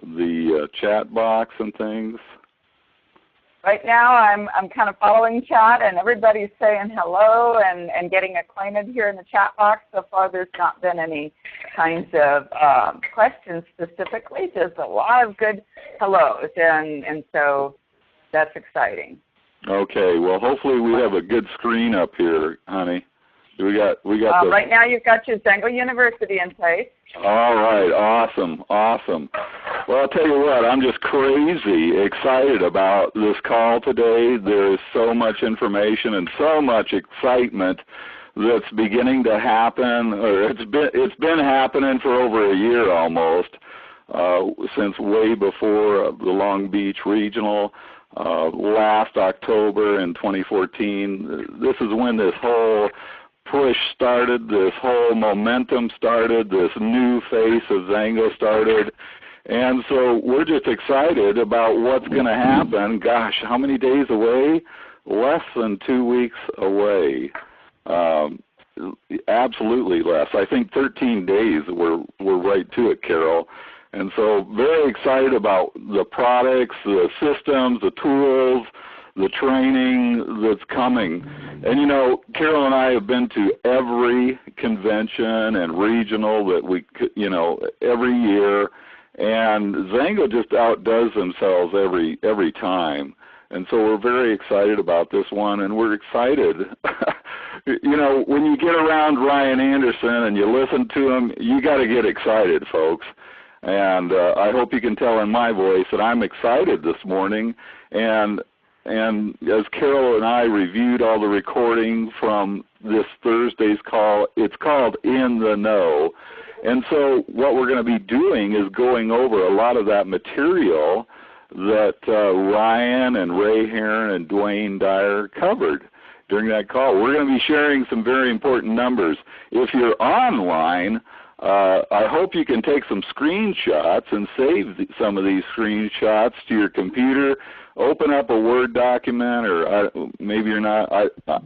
the chat box and things? Right now, I'm kind of following chat, and everybody's saying hello and getting acquainted here in the chat box. So far, there's not been any kinds of questions specifically, just a lot of good hellos, and so that's exciting. Okay, well, hopefully we have a good screen up here, honey. We got the... Right now, you've got your Xango University in place. All right, awesome. Well, I'll tell you what, I'm just crazy excited about this call today. There is so much information and so much excitement that's beginning to happen, or it's been happening for over a year almost, since way before the Long Beach Regional. Last October in 2014, this is when this whole push started, this whole momentum started, this new face of Xango started. And so we're just excited about what's going to happen. Gosh, how many days away? Less than 2 weeks away. Absolutely less. I think 13 days we're right to it, Carol. And so very excited about the products, the systems, the tools, the training that's coming. And, you know, Carol and I have been to every convention and regional that we, every year. And Xango just outdoes themselves every time. And so we're very excited about this one, and we're excited. You know, when you get around Ryan Anderson and you listen to him, you got to get excited, folks. And I hope you can tell in my voice that I'm excited this morning. And as Carol and I reviewed all the recording from this Thursday's call, it's called In the Know. And so what we're going to be doing is going over a lot of that material that Ryan and Ray Heron and Dwayne Dyer covered during that call. We're going to be sharing some very important numbers. If you're online, I hope you can take some screenshots and save some of these screenshots to your computer. Open up a Word document, or maybe you're not.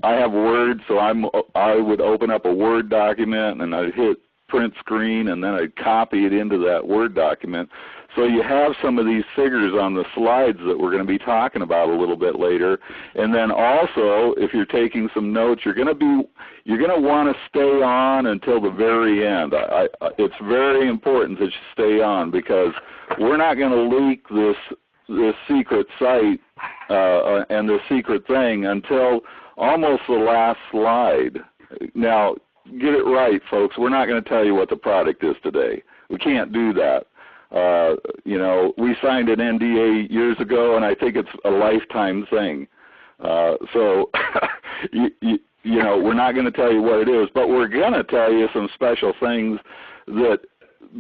I have Word, so I would open up a Word document and I'd hit print screen, and then I'd copy it into that Word document. So you have some of these figures on the slides that we're going to be talking about a little bit later. And then also, if you're taking some notes, you're going to want to stay on until the very end. It's very important that you stay on, because we're not going to leak this secret site and this secret thing until almost the last slide. Now, get it right, folks. We're not going to tell you what the product is today. We can't do that. We signed an NDA years ago, and I think it's a lifetime thing. So, we're not going to tell you what it is, but we're going to tell you some special things that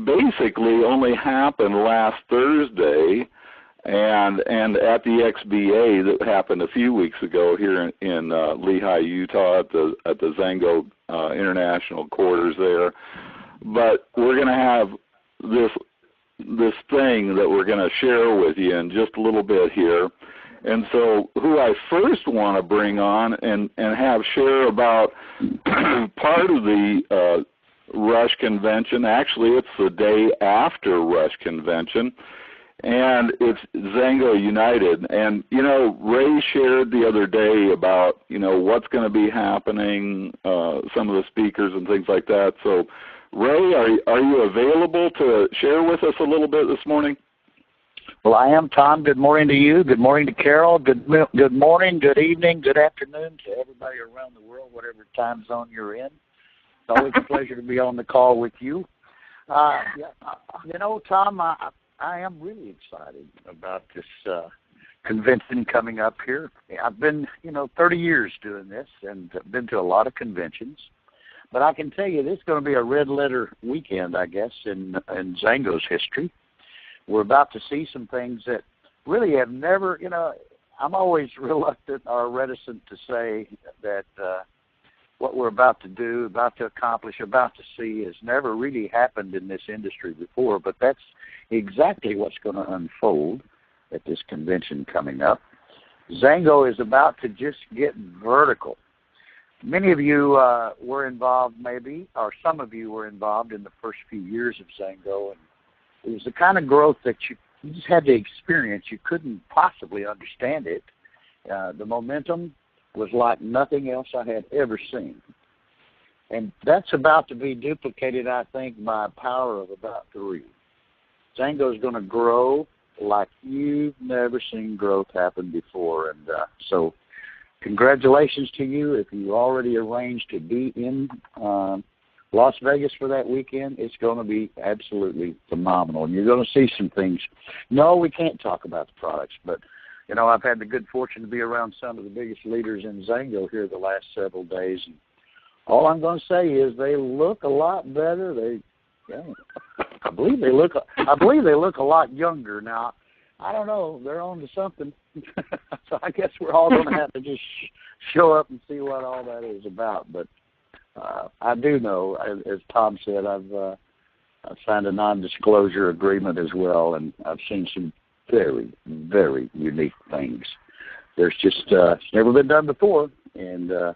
basically only happened last Thursday, and at the XBA that happened a few weeks ago here in Lehi, Utah, at the Xango International Quarters there. But we're going to have this thing that we're going to share with you in just a little bit here. And so who I first want to bring on and have share about part of the Rush Convention. Actually, it's the day after Rush Convention, and it's Xango United. And, Ray shared the other day about, what's going to be happening, some of the speakers and things like that. So, Ray, are you available to share with us a little bit this morning? Well, I am, Tom. Good morning to you. Good morning to Carol. Good morning, good evening, good afternoon to everybody around the world, whatever time zone you're in. It's always a pleasure to be on the call with you. Tom, I am really excited about this convention coming up here. I've been, 30 years doing this and been to a lot of conventions. But I can tell you this is going to be a red letter weekend, I guess, in Xango's history. We're about to see some things that really have never, I'm always reluctant or reticent to say that what we're about to do, about to accomplish, about to see has never really happened in this industry before. But that's exactly what's going to unfold at this convention coming up. Xango is about to just get vertical. Many of you were involved maybe, or some of you were involved in the first few years of Xango, and It was the kind of growth that you just had to experience. You couldn't possibly understand it. The momentum was like nothing else I had ever seen. And that's about to be duplicated, I think, by a power of about 3. Xango is going to grow like you've never seen growth happen before. And so congratulations to you. If you already arranged to be in Las Vegas for that weekend, it's going to be absolutely phenomenal. And you're going to see some things. No, we can't talk about the products, but, you know, I've had the good fortune to be around some of the biggest leaders in Xango here the last several days. And all I'm going to say is they look a lot better. I believe they look a lot younger now. I don't know. They're on to something. So I guess we're all going to have to just show up and see what all that is about. But I do know, as Tom said, I've signed a non-disclosure agreement as well, and I've seen some very, very unique things. There's just it's never been done before, and the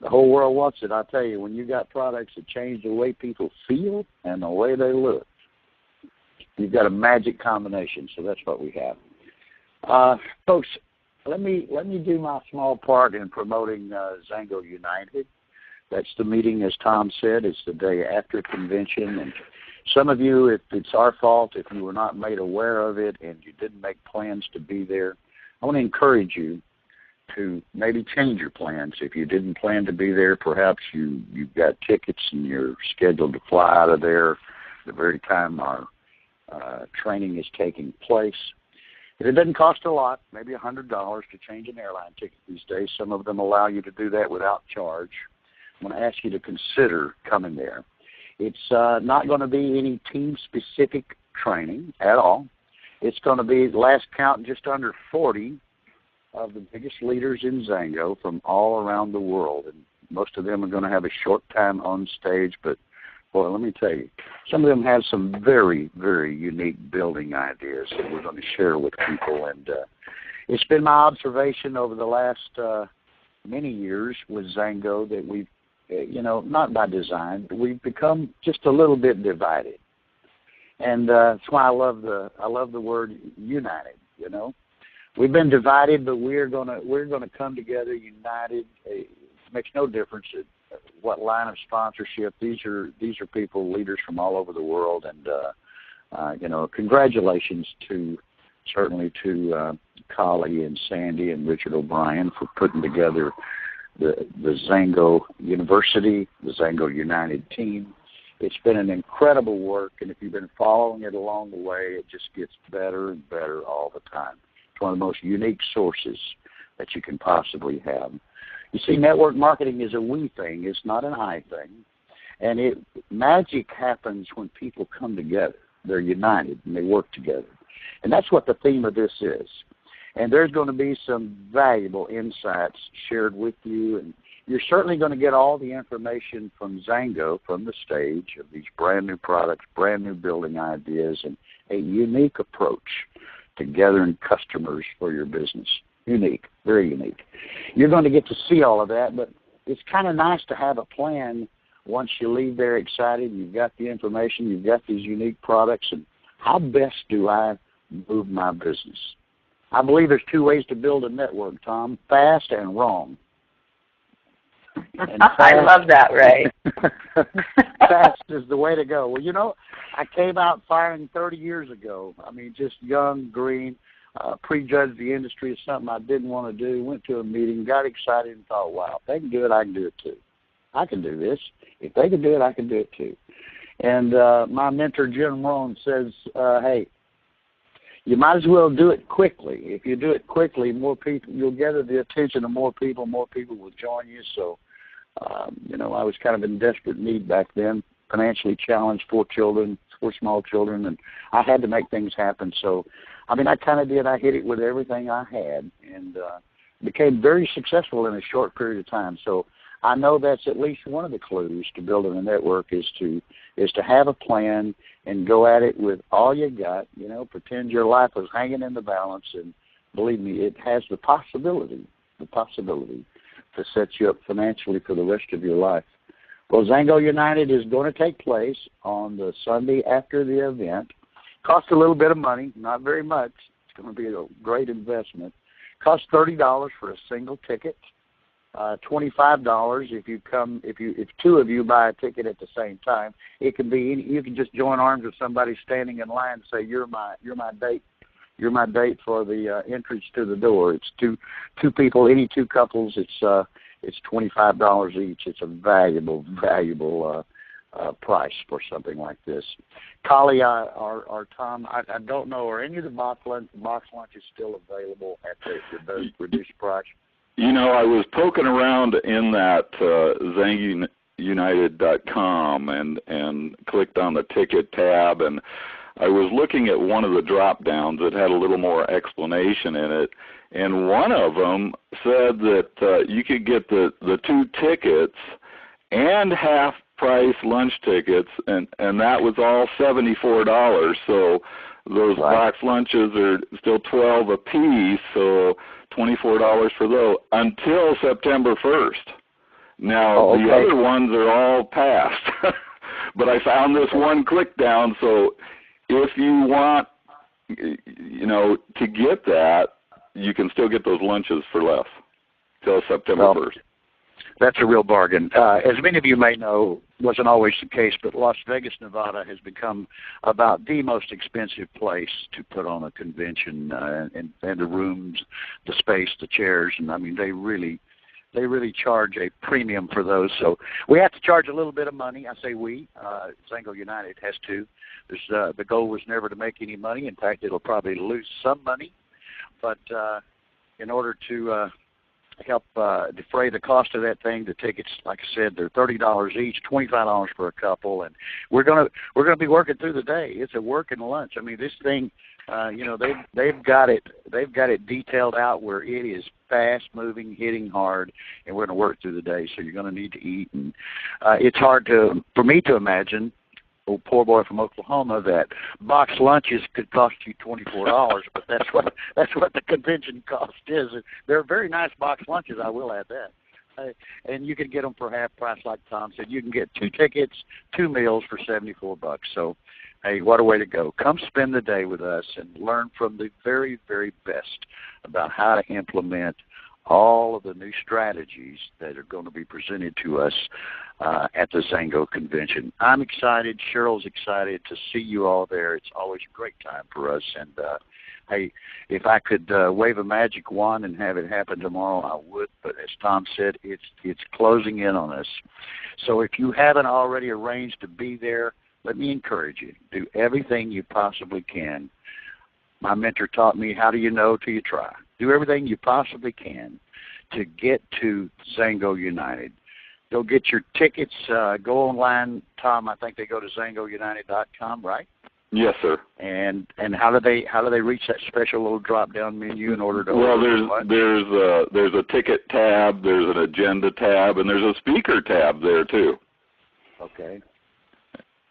whole world wants it. I tell you, when you got products that change the way people feel and the way they look, you've got a magic combination. So that's what we have, folks. Let me do my small part in promoting Xango United. That's the meeting, as Tom said. It's the day after convention, and some of you, it's our fault if you were not made aware of it and you didn't make plans to be there. I want to encourage you to maybe change your plans. If you didn't plan to be there, perhaps you've got tickets and you're scheduled to fly out of there the very time our training is taking place. If it doesn't cost a lot, maybe $100 to change an airline ticket these days. Some of them allow you to do that without charge. I'm going to ask you to consider coming there. It's not going to be any team-specific training at all. It's going to be, last count, just under 40 of the biggest leaders in Xango from all around the world. And most of them are going to have a short time on stage, but, boy, let me tell you, some of them have some very, very unique building ideas that we're going to share with people. And it's been my observation over the last many years with Xango that we've, not by design, but we've become just a little bit divided. And that's why I love the word united. We've been divided, but we're gonna come together united. It makes no difference what line of sponsorship. These are people, leaders from all over the world, and congratulations certainly to Collie and Sandy and Richard O'Brien for putting together the Xango University, the Xango United team. It's been an incredible work, and if you've been following it along the way, it just gets better and better all the time. It's one of the most unique sources that you can possibly have. You see, network marketing is a we thing. It's not an I thing. And magic happens when people come together. They're united, and they work together. And that's what the theme of this is. And there's going to be some valuable insights shared with you, and you're certainly going to get all the information from Xango, from the stage, of these brand new products, brand new building ideas, and a unique approach to gathering customers for your business. Unique, very unique. You're going to get to see all of that, but it's kind of nice to have a plan once you leave there excited. You've got the information, you've got these unique products, and how best do I move my business? I believe there's 2 ways to build a network, Tom: fast and wrong. And fast, I love that, Ray. Fast is the way to go. Well, I came out firing 30 years ago. I mean, just young, green, prejudged the industry as something I didn't want to do, went to a meeting, got excited, and thought, wow, if they can do it, I can do it too. I can do this. If they can do it, I can do it too. And my mentor, Jim Rohn, says, hey, you might as well do it quickly. If you do it quickly, more people, you'll gather the attention of more people will join you. So, I was kind of in desperate need back then, financially challenged, 4 small children, and I had to make things happen. So, I kind of did. I hit it with everything I had, and became very successful in a short period of time. So I know that's at least one of the clues to building a network is to have a plan and go at it with all you got. Pretend your life was hanging in the balance, and believe me, it has the possibility to set you up financially for the rest of your life. Well, Xango United is going to take place on the Sunday after the event. Costs a little bit of money, not very much. It's going to be a great investment. Costs $30 for a single ticket. $25 if two of you buy a ticket at the same time. It can be you can just join arms with somebody standing in line and say you're my date. You're my date for the entrance to the door. It's two people, any two couples. It's $25 each. It's a valuable price for something like this. Collie or Tom, I don't know, are any of the box lunches still available at the reduced price? You know, I was poking around in that ZangoUnited.com and clicked on the ticket tab, and I was looking at one of the drop downs that had a little more explanation in it, and one of them said that you could get the two tickets and half price lunch tickets, and that was all $74. So those box lunches are still $12 a piece, so $24 for those until September 1st. Now, the other ones are all past. But I found this one click down, so if you want, to get that, you can still get those lunches for less till September 1st. That's a real bargain. As many of you may know, wasn't always the case, but Las Vegas, Nevada has become about the most expensive place to put on a convention, and the rooms, the space, the chairs, and I mean they really charge a premium for those. So we have to charge a little bit of money. I say we, Xango United has to. The goal was never to make any money. In fact, it'll probably lose some money, but in order to help defray the cost of that thing, the tickets, like I said, they're $30 each, $25 for a couple, and we're gonna be working through the day. It's a working lunch. I mean, this thing, they've got it detailed out where it is fast moving, hitting hard, and we're going to work through the day. So you're going to need to eat, and it's hard for me to imagine. Old poor boy from Oklahoma, that box lunches could cost you $24, but that's what the convention cost is. They're very nice box lunches, I will add that. And you can get them for half price, like Tom said. You can get two tickets, 2 meals for $74. So, hey, what a way to go. Come spend the day with us and learn from the very, very best about how to implement all of the new strategies that are going to be presented to us at the Xango convention. I'm excited. Cheryl's excited to see you all there. It's always a great time for us. And, hey, if I could wave a magic wand and have it happen tomorrow, I would. But as Tom said, it's closing in on us. So if you haven't already arranged to be there, let me encourage you. Do everything you possibly can. My mentor taught me, how do you know till you try? Do everything you possibly can to get to Xango United. Go get your tickets. Go online, Tom. I think they go to ZangoUnited.com, right? Yes, sir. And how do they reach that special little drop down menu in order to? Well, there's a ticket tab, there's an agenda tab, and there's a speaker tab there too. Okay.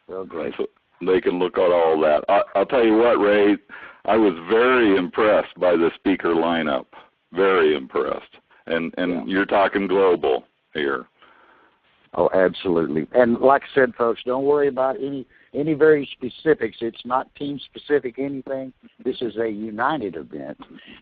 Well, great. So they can look at all that. I'll tell you what, Ray. I was very impressed by the speaker lineup. Very impressed. And you're talking global here. Oh, absolutely. And like I said, folks, don't worry about any very specifics. It's not team-specific anything. This is a united event.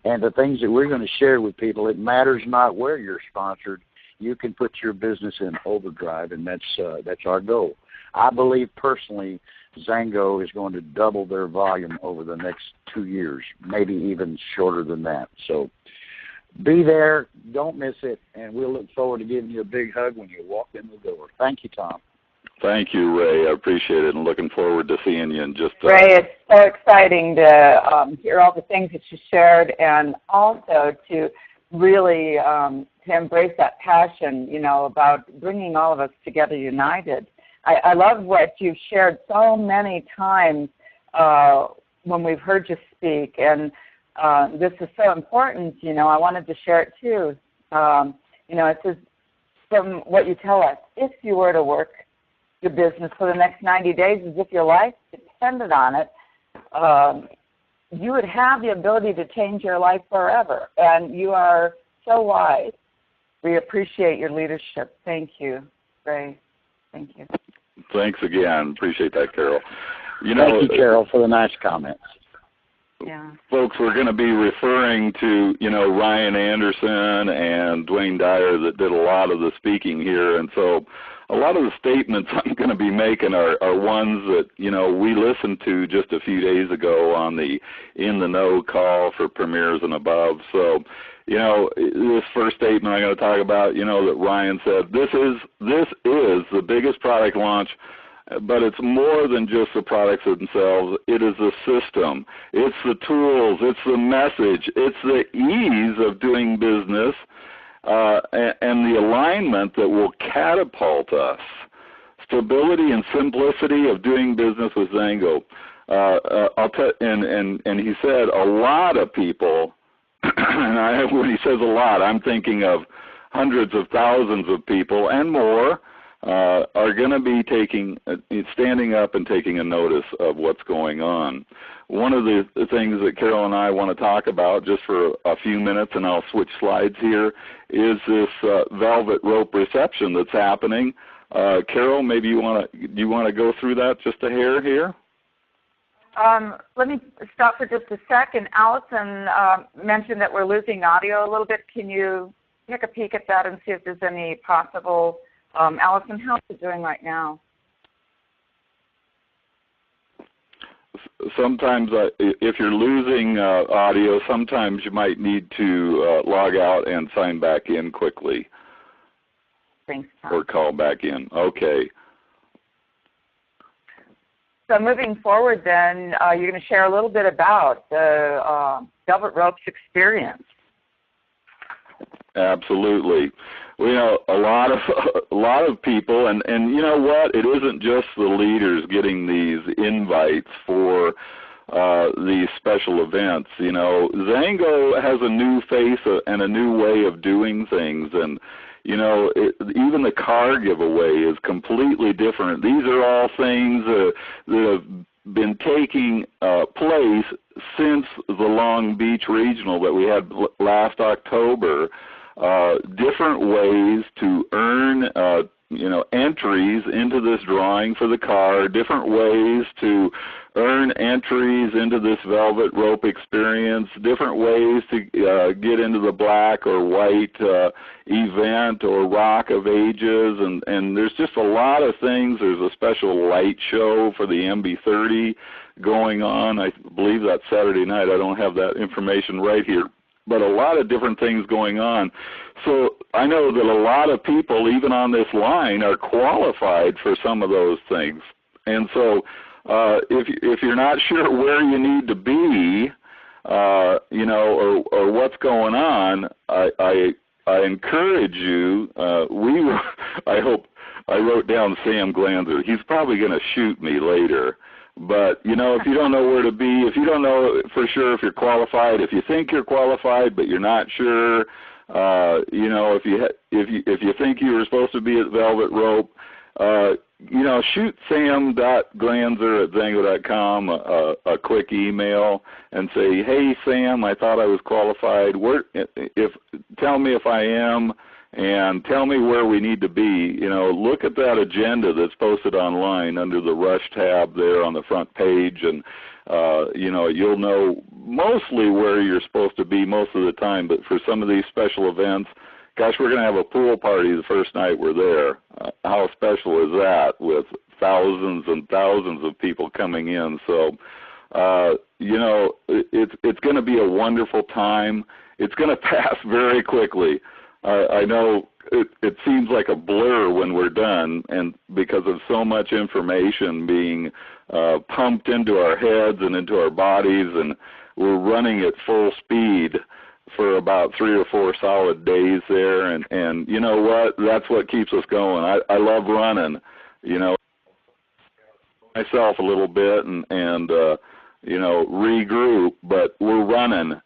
And the things that we're going to share with people, it matters not where you're sponsored. You can put your business in overdrive, and that's our goal. I believe personally Xango is going to double their volume over the next 2 years, maybe even shorter than that. So be there, don't miss it, and we'll look forward to giving you a big hug when you walk in the door. Thank you, Tom. Thank you, Ray. I appreciate it, and looking forward to seeing you in just Ray, it's so exciting to hear all the things that you shared, and also to really to embrace that passion, about bringing all of us together united. I love what you've shared so many times when we've heard you speak, and this is so important. I wanted to share it too. It says, from what you tell us, if you were to work your business for the next 90 days as if your life depended on it, you would have the ability to change your life forever. And you are so wise. We appreciate your leadership. Thank you, Ray. Thank you. Thanks again. Appreciate that, Carol. You know, thank you, Carol, for the nice comments. Yeah. Folks, we're going to be referring to, you know, Ryan Anderson and Dwayne Dyer that did a lot of the speaking here. And so a lot of the statements I'm going to be making are ones that, you know, we listened to just a few days ago on the In the Know call for premieres and above. So, you know, this first statement I'm going to talk about, you know, that Ryan said, this is the biggest product launch, but it's more than just the products themselves. It is the system. It's the tools. It's the message. It's the ease of doing business and the alignment that will catapult us. Stability and simplicity of doing business with Xango. And he said a lot of people, and when he says a lot, I'm thinking of hundreds of thousands of people and more, are going to be standing up and taking a notice of what's going on. One of the things that Carol and I want to talk about just for a few minutes, and I'll switch slides here, is this velvet rope reception that's happening. Carol, maybe you want to go through that just a hair here? Let me stop for just a second. Allison mentioned that we're losing audio a little bit. Can you take a peek at that and see if there's any possible... Allison, how's it doing right now? Sometimes if you're losing audio, sometimes you might need to log out and sign back in quickly. Thanks, Tom. Or call back in. Okay. So moving forward then, you're going to share a little bit about the Velvet Ropes experience. Absolutely. Well, you know, a lot of people, and you know what? It isn't just the leaders getting these invites for these special events. You know, Xango has a new face and a new way of doing things, and you know, even the car giveaway is completely different. These are all things that have been taking place since the Long Beach Regional that we had last October. Different ways to earn, you know, entries into this drawing for the car, different ways to earn entries into this velvet rope experience, different ways to get into the black or white event or Rock of Ages, and there's just a lot of things. There's a special light show for the MB30 going on. I believe that's Saturday night. I don't have that information right here, but a lot of different things going on. So I know that a lot of people, even on this line, are qualified for some of those things. And so if you're not sure where you need to be, you know, or what's going on, I encourage you. I hope I wrote down Sam Glanzer. He's probably going to shoot me later. But, you know, if you don't know where to be, if you don't know for sure if you're qualified, if you think you're qualified but you're not sure, you know, if you think you were supposed to be at Velvet Rope, you know, shoot sam.glanzer@xango.com a quick email and say, hey, Sam, I thought I was qualified. Tell me if I am. And tell me where we need to be. You know, look at that agenda that's posted online under the Rush tab there on the front page, and you know, you'll know mostly where you're supposed to be most of the time. But for some of these special events, gosh, we're going to have a pool party the first night we're there. How special is that, with thousands and thousands of people coming in? So, you know, it's going to be a wonderful time. It's going to pass very quickly. I know it seems like a blur when we're done, and because of so much information being pumped into our heads and into our bodies, and we're running at full speed for about 3 or 4 solid days there, and you know what? That's what keeps us going. I love running, you know, myself a little bit and you know, regroup, but we're running.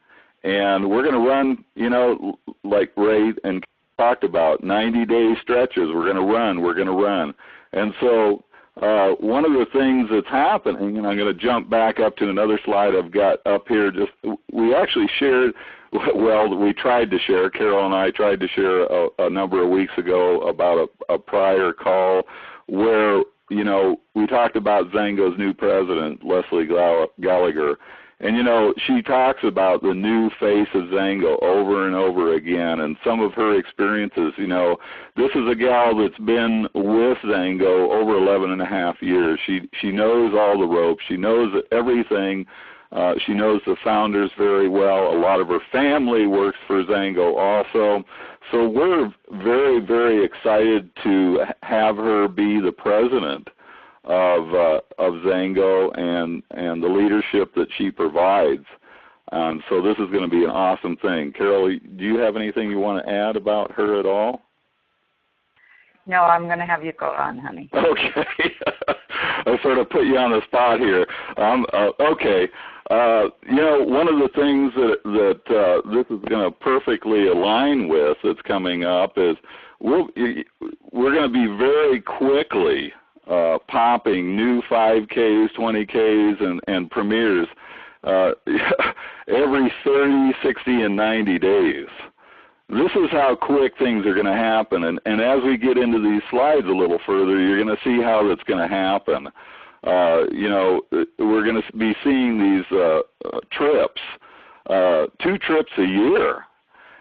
And we're going to run, you know, like Ray and talked about, 90-day stretches. We're going to run. And so one of the things that's happening, and I'm going to jump back up to another slide I've got up here, we actually shared, well, we tried to share, Carol and I tried to share a number of weeks ago about a prior call where you know, we talked about Xango's new president, Leslie Gallagher, and, you know, she talks about the new face of Xango over and over again, and some of her experiences. You know, this is a gal that's been with Xango over 11 and a half years. She knows all the ropes. She knows everything. She knows the founders very well. A lot of her family works for Xango also. So we're very, very excited to have her be the president of Xango and the leadership that she provides. So this is going to be an awesome thing. Carol, do you have anything you want to add about her at all? No, I'm going to have you go on, honey. Okay. I sort of put you on the spot here. Okay. You know, one of the things that this is going to perfectly align with that's coming up is we're going to be very quickly popping new 5Ks, 20Ks, and premieres every 30, 60, and 90 days. This is how quick things are going to happen, and as we get into these slides a little further, you're going to see how that's going to happen. You know, we're going to be seeing these trips, 2 trips a year.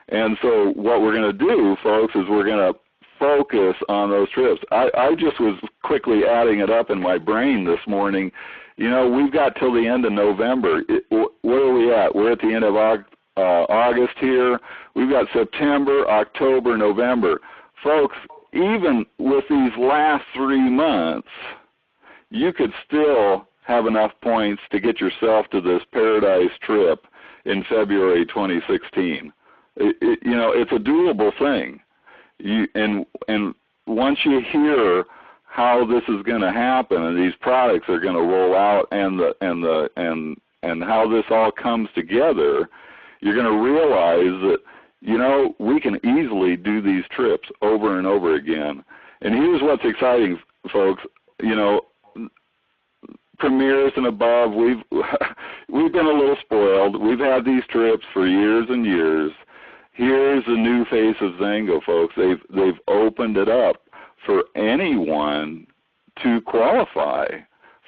And so what we're going to do, folks, is we're going to focus on those trips. I just was quickly adding it up in my brain this morning. You know, we've got till the end of November. Where are we at? We're at the end of August here. We've got September, October, November. Folks, even with these last 3 months, you could still have enough points to get yourself to this paradise trip in February 2016. You know, it's a doable thing. And once you hear how this is going to happen and these products are going to roll out and how this all comes together, you're going to realize that, you know, we can easily do these trips over and over again. And here's what's exciting, folks. You know, premieres and above, we've been a little spoiled. We've had these trips for years and years. Here's the new face of Xango, folks. They've opened it up for anyone to qualify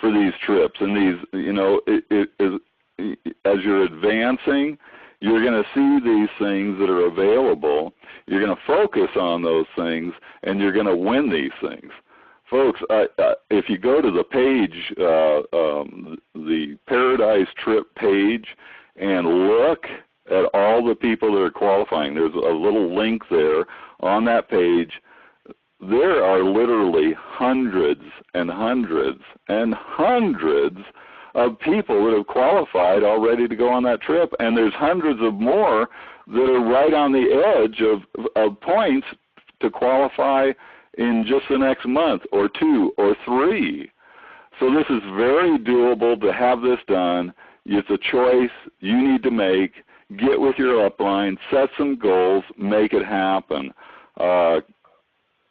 for these trips. And these, you know, as you're advancing, you're going to see these things that are available. You're going to focus on those things, and you're going to win these things. Folks, if you go to the page, the Paradise Trip page, and look at all the people that are qualifying, there's a little link there on that page. There are literally hundreds and hundreds and hundreds of people that have qualified already to go on that trip, and there's hundreds of more that are right on the edge of points to qualify in just the next month or 2 or 3. So this is very doable to have this done. It's a choice you need to make. Get with your upline, set some goals, make it happen.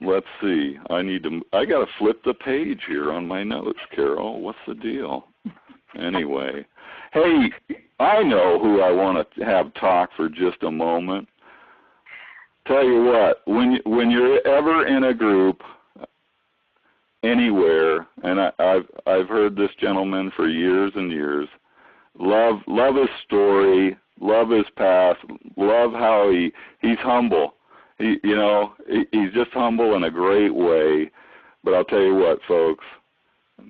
Let's see. I got to flip the page here on my notes, Carol. What's the deal? Anyway, hey, I know who I want to have talk for just a moment. Tell you what, when you're ever in a group anywhere, and I've heard this gentleman for years and years, love his story, love his past, love how he's humble. He's just humble in a great way. But I'll tell you what, folks,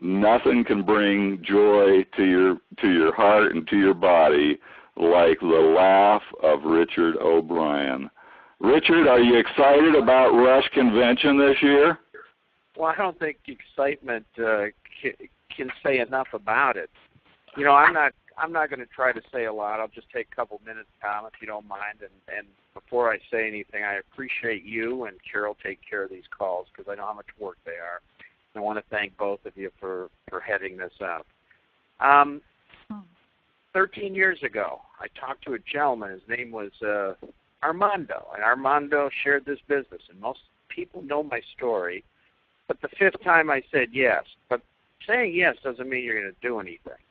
nothing can bring joy to your heart and to your body like the laugh of Richard O'Brien. Richard, are you excited about Rush Convention this year? Well, I don't think excitement can say enough about it. You know, I'm not going to try to say a lot. I'll just take a couple minutes, Tom, if you don't mind. And before I say anything, I appreciate you and Carol take care of these calls because I know how much work they are. I want to thank both of you for heading this up. 13 years ago, I talked to a gentleman. His name was Armando, and Armando shared this business. And most people know my story, but the 5th time I said yes. But saying yes doesn't mean you're going to do anything.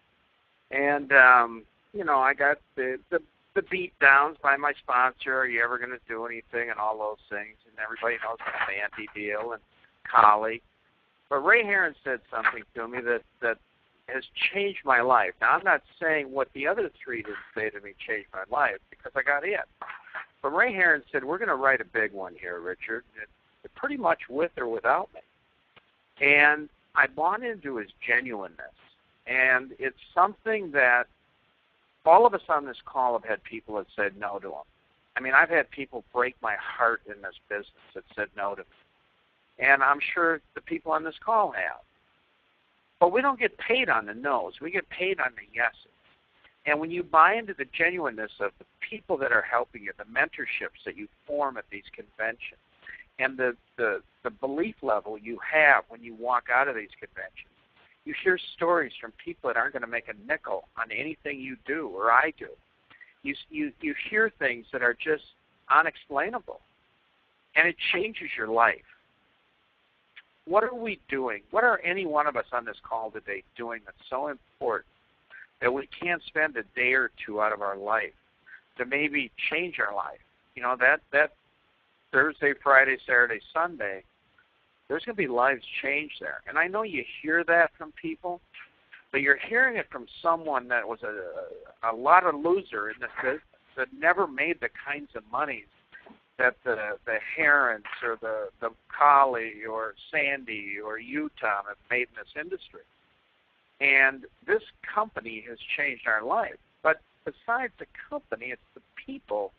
And, you know, I got the beat downs by my sponsor, are you ever going to do anything, and all those things. And everybody knows the Mandy deal and Collie. But Ray Heron said something to me that has changed my life. Now, I'm not saying what the other three didn't say to me changed my life, because I got it. But Ray Heron said, we're going to write a big one here, Richard, pretty much with or without me. And I bought into his genuineness. And it's something that all of us on this call have had people that said no to him. I mean, I've had people break my heart in this business that said no to me. And I'm sure the people on this call have. But we don't get paid on the no's. We get paid on the yeses. And when you buy into the genuineness of the people that are helping you, the mentorships that you form at these conventions, and the belief level you have when you walk out of these conventions, you hear stories from people that aren't going to make a nickel on anything you do or I do. You hear things that are just unexplainable, and it changes your life. What are we doing? What are any one of us on this call today doing that's so important that we can't spend a day or two out of our life to maybe change our life? You know, that Thursday, Friday, Saturday, Sunday, there's going to be lives changed there. And I know you hear that from people, but you're hearing it from someone that was a lot of loser in this business, that never made the kinds of money that the Herons or the Collie or Sandy or Utah have made in this industry. And this company has changed our life. But besides the company, it's the people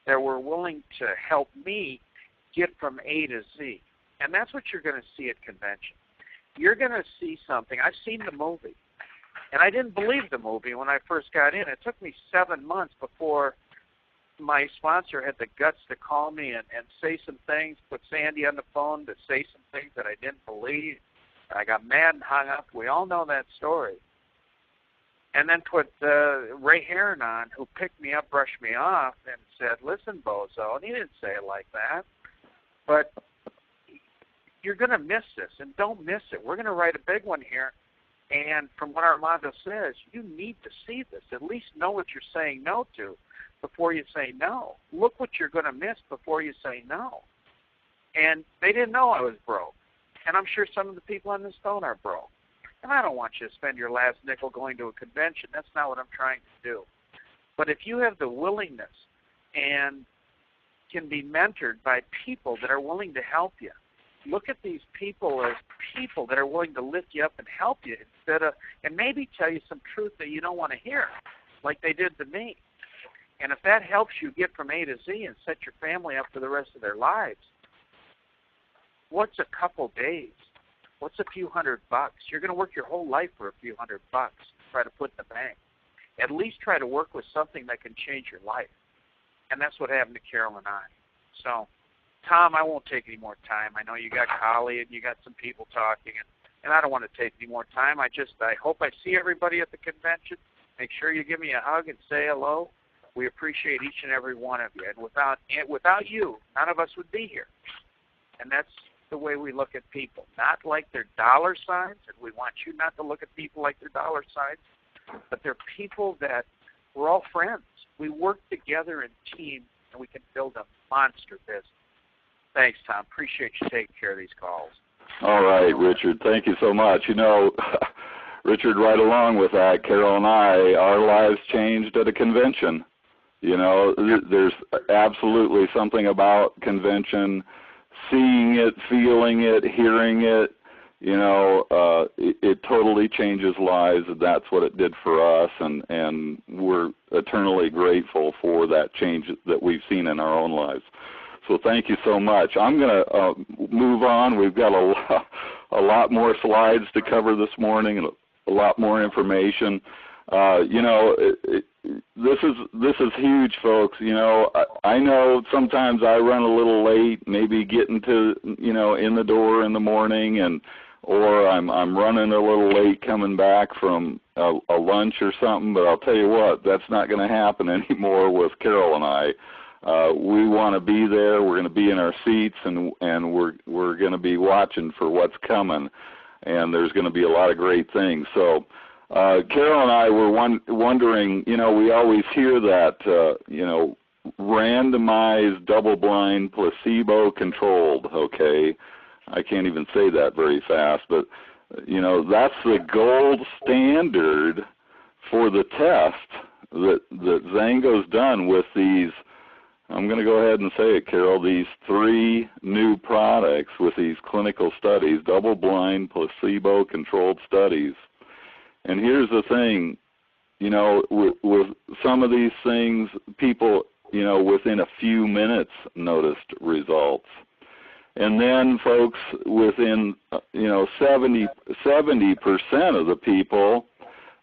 that were willing to help me get from A to Z. And that's what you're going to see at convention. You're going to see something. I've seen the movie, and I didn't believe the movie when I first got in. It took me 7 months before my sponsor had the guts to call me and say some things, put Sandy on the phone to say some things that I didn't believe. I got mad and hung up. We all know that story. And then put Ray Heron on, who picked me up, brushed me off, and said, listen, bozo. And he didn't say it like that. But you're going to miss this, and don't miss it. We're going to write a big one here. And from what Armando says, you need to see this. At least know what you're saying no to before you say no. Look what you're going to miss before you say no. And they didn't know I was broke. And I'm sure some of the people on this phone are broke. And I don't want you to spend your last nickel going to a convention. That's not what I'm trying to do. But if you have the willingness and can be mentored by people that are willing to help you, look at these people as people that are willing to lift you up and help you instead of, and maybe tell you some truth that you don't want to hear, like they did to me. And if that helps you get from A to Z and set your family up for the rest of their lives, what's a couple days? What's a few $100? You're going to work your whole life for a few $100 to try to put in the bank. At least try to work with something that can change your life. And that's what happened to Carol and I. So, Tom, I won't take any more time. I know you got Collie and you got some people talking, and I don't want to take any more time. I hope I see everybody at the convention. Make sure you give me a hug and say hello. We appreciate each and every one of you. And without you, none of us would be here. And that's the way we look at people, not like they're dollar signs, and we want you not to look at people like they're dollar signs, but they're people that we're all friends. We work together in teams, and we can build a monster business. Thanks, Tom. Appreciate you taking care of these calls. All right, Richard. Thank you so much. You know, Richard, right along with that, Carol and I, our lives changed at a convention. You know, there's absolutely something about convention, seeing it, feeling it, hearing it, you know, it totally changes lives, and that's what it did for us, and we're eternally grateful for that change that we've seen in our own lives. So thank you so much. I'm going to move on. We've got a lot more slides to cover this morning and a lot more information. You know, this is huge, folks. You know, I know sometimes I run a little late, maybe getting to, you know, in the door in the morning, or I'm running a little late coming back from a lunch or something. But I'll tell you what, that's not going to happen anymore with Carol and I. We want to be there. We're going to be in our seats, and we're going to be watching for what's coming. And there's going to be a lot of great things. So. Carol and I were wondering, you know, we always hear that, you know, randomized, double-blind, placebo-controlled, okay? I can't even say that very fast, but you know, that's the gold standard for the test that Xango's done with these. I'm going to go ahead and say it, Carol, these 3 new products with these clinical studies, double-blind, placebo-controlled studies. And here's the thing, you know, with some of these things, people, you know, within a few minutes noticed results. And then folks, within, you know, 70% of the people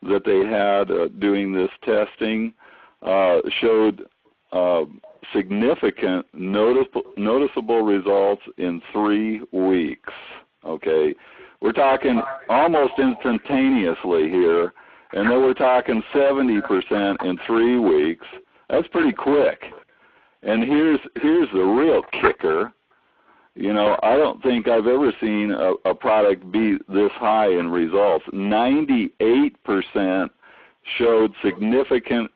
that they had doing this testing showed significant noticeable results in 3 weeks. Okay, we're talking almost instantaneously here, and then we're talking 70% in 3 weeks. That's pretty quick. And here's the real kicker. You know, I don't think I've ever seen a product be this high in results. 98% showed significant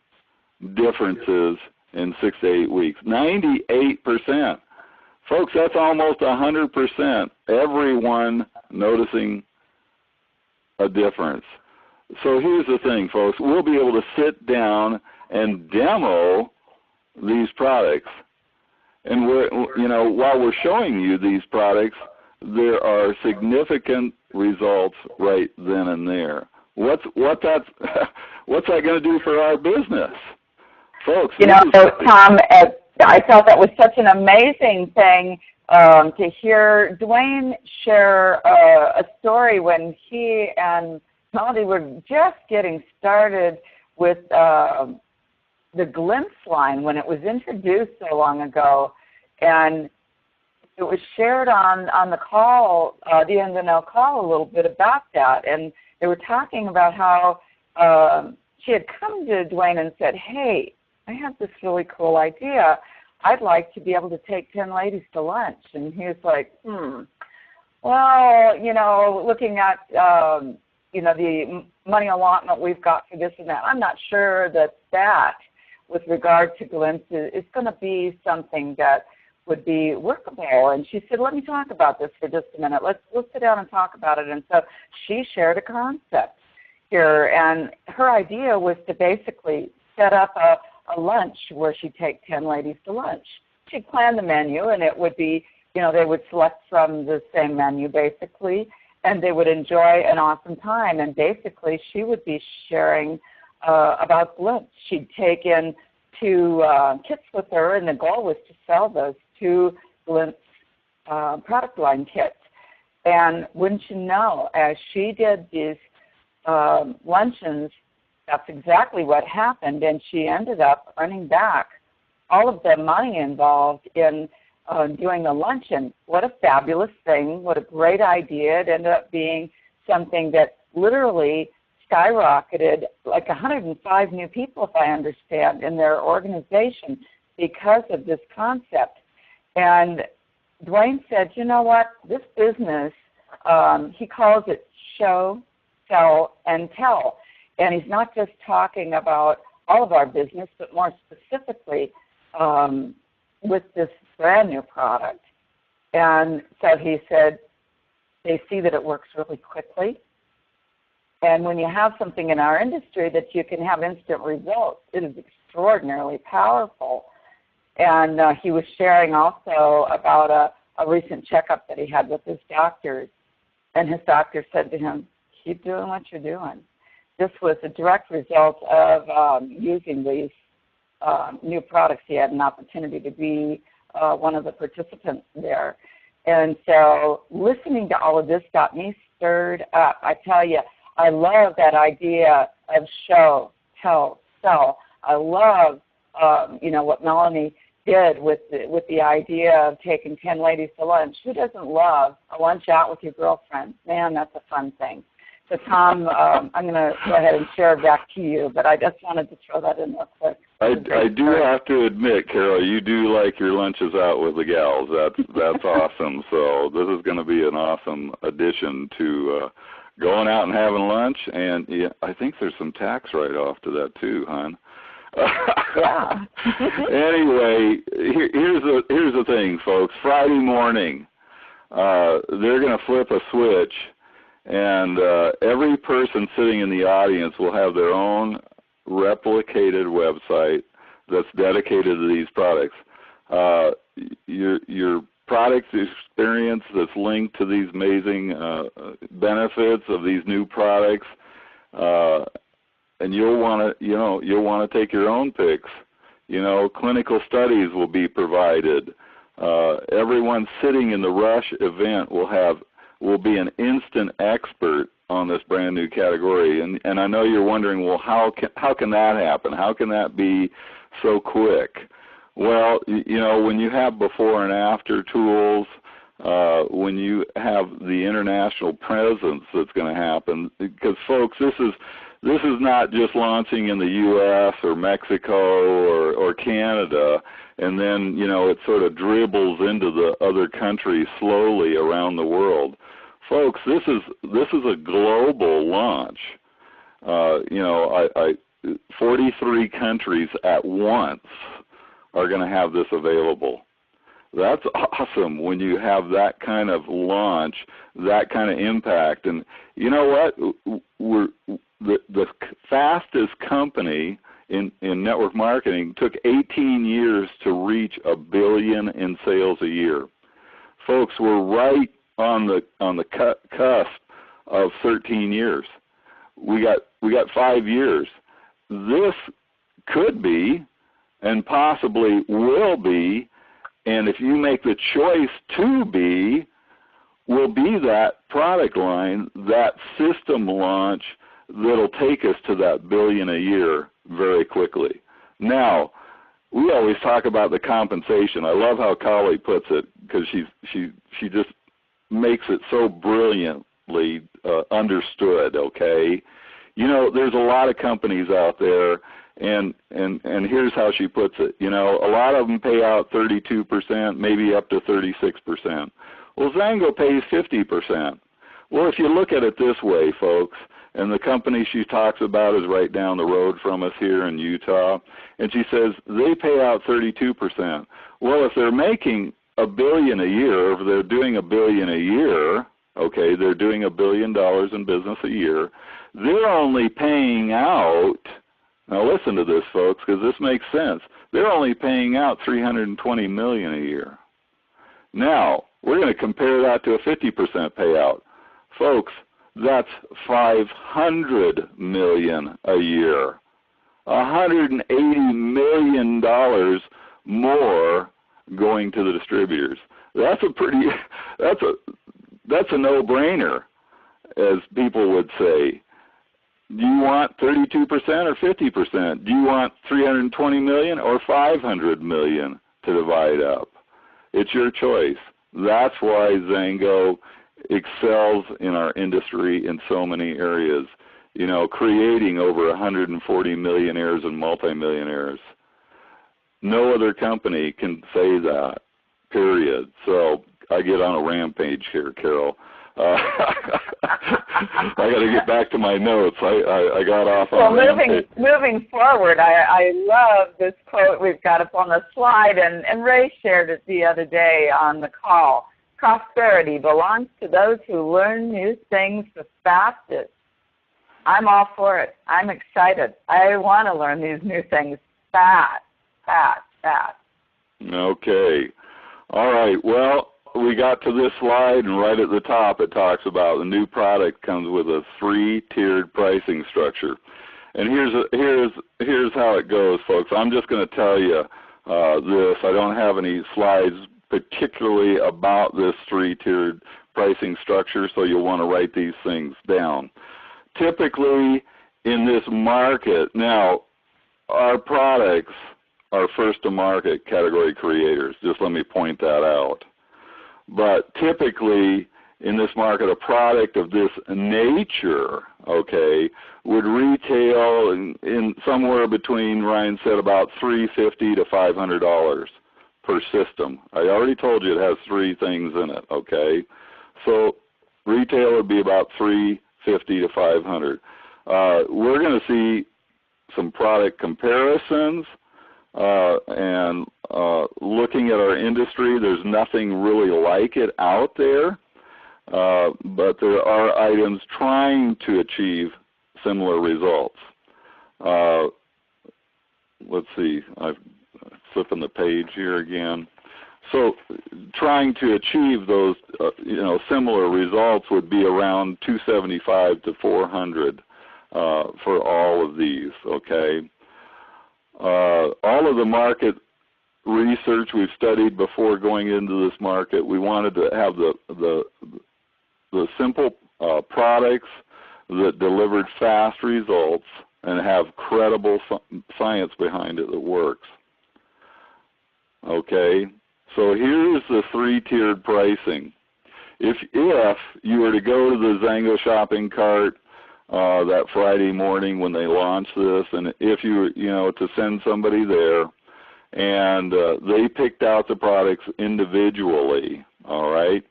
differences in 6 to 8 weeks. 98%. Folks, that's almost 100%. Everyone noticing a difference. So here's the thing, folks. We'll be able to sit down and demo these products. And you know, while we're showing you these products, there are significant results right then and there. What's that going to do for our business, folks? You know, Tom, I thought that was such an amazing thing to hear Dwayne share a story when he and Melody were just getting started with the Glimpse line when it was introduced so long ago, and it was shared on the call, the N&L call, a little bit about that, and they were talking about how she had come to Dwayne and said, "Hey, I have this really cool idea. I'd like to be able to take 10 ladies to lunch." And he was like, well, you know, looking at you know, the money allotment we've got for this and that, I'm not sure that with regard to Glimpse is going to be something that would be workable. And she said, let me talk about this for just a minute. Let's sit down and talk about it. And so she shared a concept here, and her idea was to basically set up a lunch where she'd take 10 ladies to lunch. She'd plan the menu, and it would be, you know, they would select from the same menu basically, and they would enjoy an awesome time. And basically she would be sharing about Glimpse. She'd take in 2 kits with her, and the goal was to sell those 2 Glimpse product line kits. And wouldn't you know, as she did these luncheons, that's exactly what happened, and she ended up earning back all of the money involved in doing the luncheon. What a fabulous thing. What a great idea. It ended up being something that literally skyrocketed, like 105 new people, if I understand, in their organization because of this concept. And Dwayne said, you know what, this business, he calls it show, sell, and tell. And he's not just talking about all of our business, but more specifically with this brand new product. And so he said they see that it works really quickly. And when you have something in our industry that you can have instant results, it is extraordinarily powerful. And he was sharing also about a recent checkup that he had with his doctors. And his doctor said to him, keep doing what you're doing. This was a direct result of using these new products. He had an opportunity to be one of the participants there. And so listening to all of this got me stirred up. I tell you, I love that idea of show, tell, sell. I love, you know, what Melanie did with the idea of taking 10 ladies to lunch. Who doesn't love a lunch out with your girlfriend? Man, that's a fun thing. So, Tom, I'm going to go ahead and share it back to you, but I just wanted to throw that in real quick. I do have to admit, Carol, you do like your lunches out with the gals. That's awesome. So this is going to be an awesome addition to going out and having lunch. And yeah, I think there's some tax write-off to that too, hon. Yeah. Anyway, here's the thing, folks. Friday morning, they're going to flip a switch, and every person sitting in the audience will have their own replicated website that's dedicated to these products. Your product experience that's linked to these amazing benefits of these new products, and you'll want to take your own picks. Clinical studies will be provided. Everyone sitting in the Rush event will be an instant expert on this brand new category. And I know you're wondering, well, how can that happen? How can that be so quick? Well, when you have before and after tools, when you have the international presence that's going to happen, because folks, this is not just launching in the U.S. or Mexico or Canada, and then it sort of dribbles into the other countries slowly around the world. Folks, this is a global launch. 43 countries at once are going to have this available. That's awesome when you have that kind of launch, that kind of impact. And you know what? We're the fastest company in network marketing took 18 years to reach $1 billion in sales a year. Folks, we're right on the cusp of 13 years. We got 5 years. This could be, and possibly will be, and if you make the choice to be, will be that product line, that system launch that'll take us to that $1 billion a year very quickly. Now, we always talk about the compensation. I love how Kali puts it, because she just makes it so brilliantly understood. Okay, there's a lot of companies out there, and here's how she puts it. A lot of them pay out 32%, maybe up to 36%. Well, Xango pays 50%. Well, if you look at it this way, folks, and the company she talks about is right down the road from us here in Utah, and she says they pay out 32%. Well, if they're making $1 billion a year, if they're doing $1 billion a year, okay, they're doing $1 billion in business a year, they're only paying out, now listen to this, folks, because this makes sense, they're only paying out $320 million a year. Now, we're going to compare that to a 50% payout. Folks, that's $500 million a year, $180 million more going to the distributors. That's a no-brainer, as people would say. Do you want 32% or 50%? Do you want $320 million or $500 million to divide up? It's your choice. That's why Xango excels in our industry in so many areas, creating over 140 millionaires and multimillionaires. No other company can say that, period. So I get on a rampage here, Carol. I got to get back to my notes. I got off on a rampage. Moving forward, I love this quote we've got up on the slide, and Ray shared it the other day on the call. Prosperity belongs to those who learn new things the fastest. I'm all for it. I'm excited. I want to learn these new things fast. Okay. All right. Well, we got to this slide, and right at the top it talks about the new product comes with a 3-tiered pricing structure. And here's how it goes, folks. I'm just going to tell you this. I don't have any slides particularly about this 3-tiered pricing structure, so you'll want to write these things down. Typically in this market, now our products are first-to-market category creators. Just let me point that out. But typically in this market, a product of this nature, okay, would retail in somewhere between, Ryan said, about $350 to $500 per system. I already told you it has 3 things in it, okay? So retail would be about $350 to $500. We're going to see some product comparisons. and looking at our industry, there's nothing really like it out there, but there are items trying to achieve similar results. Let's see, I'm flipping the page here again. So trying to achieve those similar results would be around 275 to 400 for all of these, okay? All of the market research we've studied before going into this market, we wanted to have the simple products that delivered fast results and have credible science behind it that works. Okay, so here's the three-tiered pricing. If you were to go to the Xango shopping cart that Friday morning when they launched this, and if you to send somebody there, and they picked out the products individually, all right?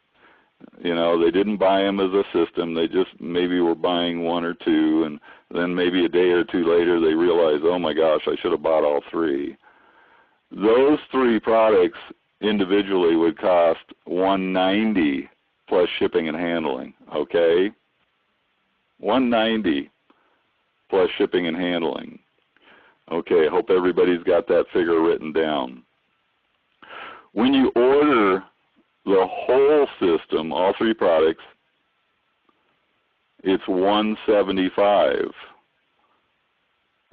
They didn't buy them as a system. They just maybe were buying one or two, and then maybe a day or two later they realized, oh my gosh, I should have bought all three. Those three products individually would cost $190 plus shipping and handling, okay? $190 plus shipping and handling. Okay, I hope everybody's got that figure written down. When you order the whole system, all three products, it's $175.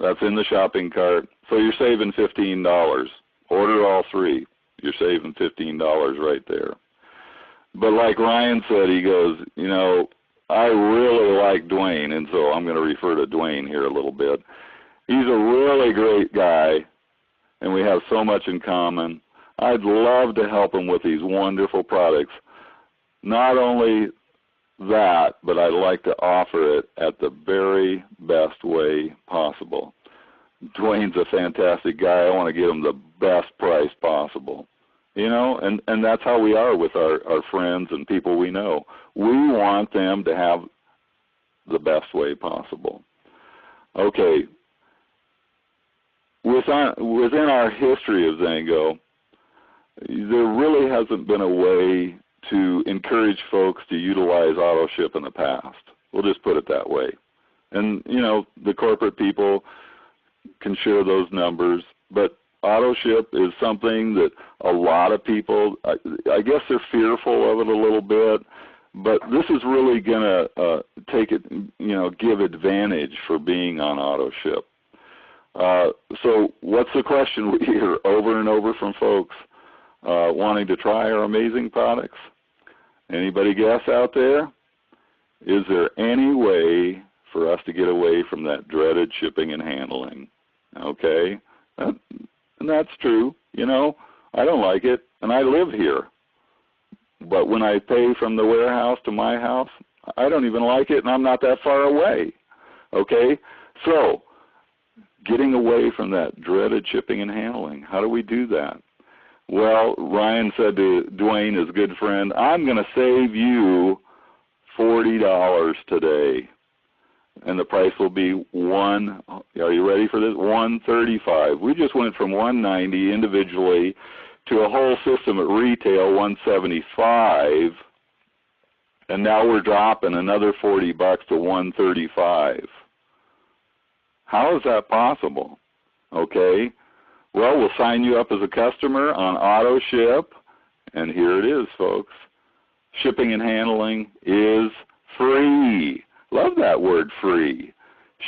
That's in the shopping cart. So you're saving $15. Order all three. You're saving $15 right there. But like Ryan said, he goes, I really like Dwayne, and so I'm going to refer to Dwayne here a little bit. He's a really great guy, and we have so much in common. I'd love to help him with these wonderful products. Not only that, but I'd like to offer it at the very best way possible. Dwayne's a fantastic guy. I want to give him the best price possible. And that's how we are with our friends and people we know. We want them to have the best way possible. Okay. Within our history of Xango, there really hasn't been a way to encourage folks to utilize auto ship in the past. We'll just put it that way. And, the corporate people can share those numbers, but auto ship is something that a lot of people, I guess they're fearful of it a little bit, but this is really going to give advantage for being on auto ship. So what's the question we hear over and over from folks wanting to try our amazing products? Anybody guess out there? Is there any way for us to get away from that dreaded shipping and handling? Okay, and that's true. I don't like it, and I live here. But when I pay from the warehouse to my house, I don't even like it, and I'm not that far away. Okay, so getting away from that dreaded shipping and handling, how do we do that? Well, Ryan said to Dwayne, his good friend, I'm going to save you $40 today. And the price will be are you ready for this? $135. We just went from $190 individually to a whole system at retail, $175. And now we're dropping another $40 to $135. How is that possible? Okay. Well, we'll sign you up as a customer on auto ship, and here it is, folks. Shipping and handling is free. Love that word, free.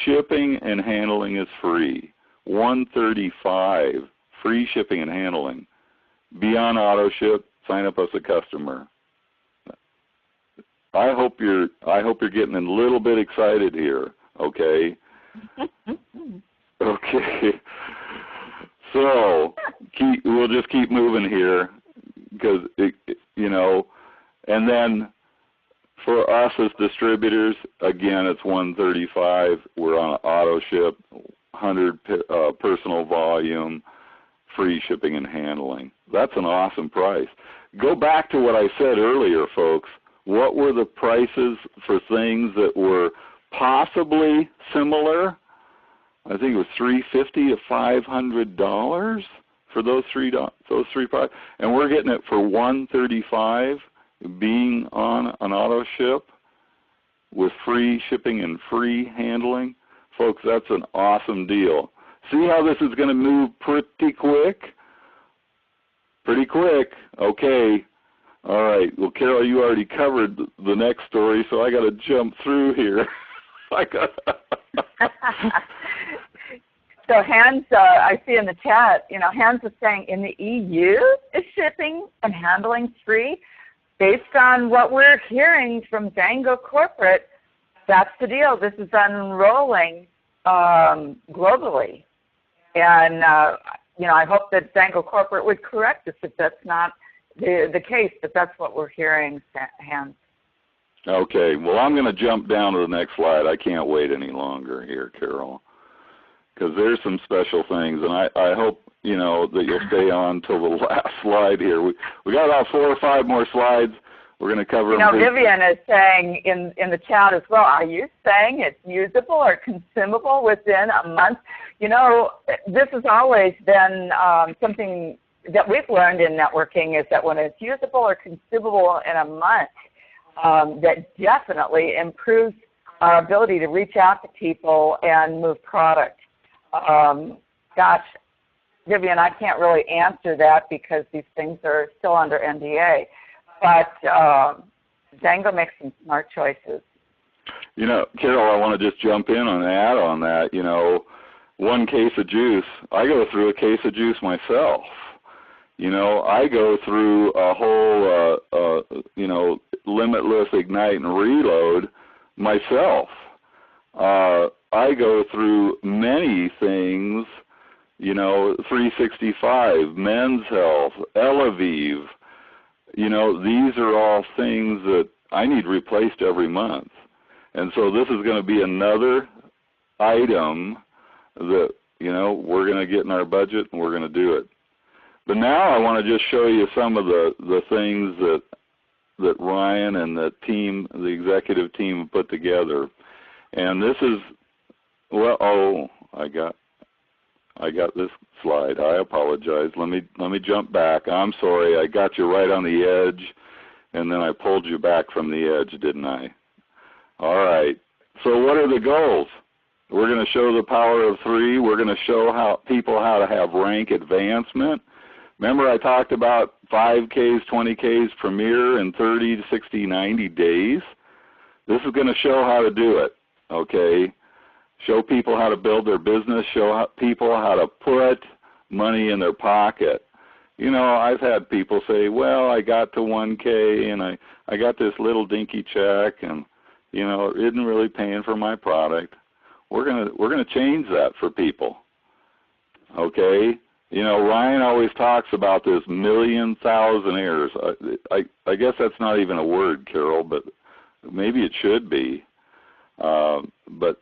Shipping and handling is free. $135, free shipping and handling. Be on auto ship, sign up as a customer. I hope you're getting a little bit excited here, okay? Okay. So we'll just keep moving here because, and then for us as distributors, again, it's $135. We're on auto ship, 100 personal volume, free shipping and handling. That's an awesome price. Go back to what I said earlier, folks. What were the prices for things that were possibly similar? I think it was $350 to $500 for those three products, and we're getting it for $135, being on an auto ship with free shipping and free handling. Folks, that's an awesome deal. See how this is going to move pretty quick? Pretty quick. Okay. All right. Well, Carol, you already covered the next story, so I got to jump through here. So Hans, I see in the chat, Hans is saying in the EU is shipping and handling free. Based on what we're hearing from Xango Corporate, that's the deal. This is unrolling globally. And, I hope that Xango Corporate would correct us if that's not the case, but that's what we're hearing, Hans. Okay. Well, I'm going to jump down to the next slide. I can't wait any longer here, Carol, because there's some special things, and I hope, that you'll stay on till the last slide here. We got about 4 or 5 more slides. We're going to cover them. Vivian is saying in the chat as well, are you saying it's usable or consumable within a month? This has always been something that we've learned in networking, is that when it's usable or consumable in a month, that definitely improves our ability to reach out to people and move product. Gosh, Vivian, I can't really answer that because these things are still under NDA. But Xango makes some smart choices. Carol, I want to just jump in and add on that. 1 case of juice, I go through a case of juice myself. I go through a whole, limitless ignite and reload myself. I go through many things, 365, Men's Health, Elavive. These are all things that I need replaced every month. And so this is going to be another item that, we're going to get in our budget and we're going to do it. But now I want to just show you some of the things that Ryan and the team, the executive team, put together. And this is, I got this slide. I apologize. Let me jump back. I'm sorry. I got you right on the edge, and then I pulled you back from the edge, didn't I? All right. So what are the goals? We're going to show the power of 3. We're going to show people how to have rank advancement. Remember I talked about 5Ks, 20Ks premier in 30 to 60, 90 days? This is going to show how to do it, okay? Show people how to build their business, show people how to put money in their pocket. I've had people say, well, I got to 1K and I got this little dinky check and, it isn't really paying for my product. We're gonna change that for people, okay? Ryan always talks about this million thousandaires. I guess that's not even a word, Carol, but maybe it should be. But,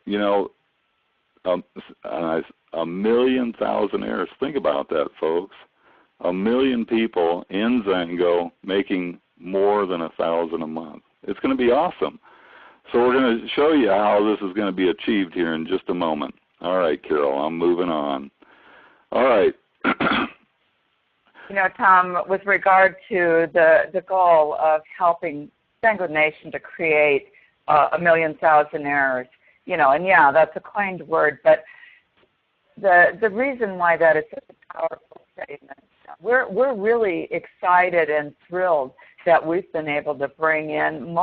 a million thousandaires. Think about that, folks. 1 million people in Xango making more than 1,000 a month. It's going to be awesome. So we're going to show you how this is going to be achieved here in just a moment. All right, Carol, I'm moving on. All right. Tom, with regard to the goal of helping Xango Nation to create 1 million thousandaires, and yeah, that's a coined word, but the reason why that is such a powerful statement, we're really excited and thrilled that we've been able to bring in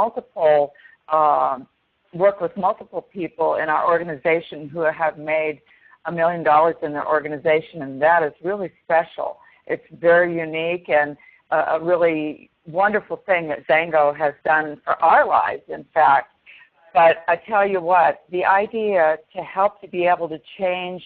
work with multiple people in our organization who have made $1 million in their organization, and that is really special. It's very unique and a really wonderful thing that Xango has done for our lives, in fact. But I tell you what, the idea to help to be able to change